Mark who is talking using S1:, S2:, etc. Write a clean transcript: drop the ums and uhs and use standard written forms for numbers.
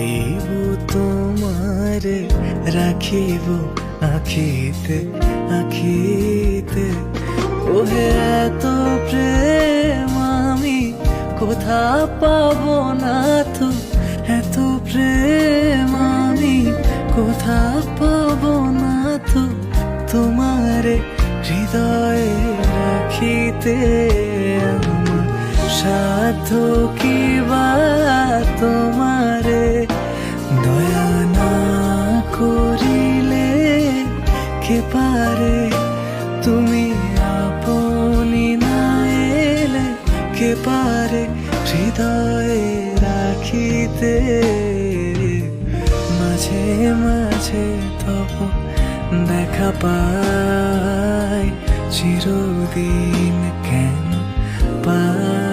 S1: চাইব তোমারে রাখিব আখিতে আখিতে। ওহে এত প্রেম আমি কোথা পাবো না তো, এত প্রেম আমি কোথা পাবো না তো, তোমারে হৃদয়ে রাখিতে। আমার সাধ্য কি বা তোমারে দয়া না করিলে কে পারে, তুমি আপনি না এলে কে পারে হৃদয়ে রাখিতে। মাঝে মাঝে তব দেখা পাই, চিরদিন কেন পাই।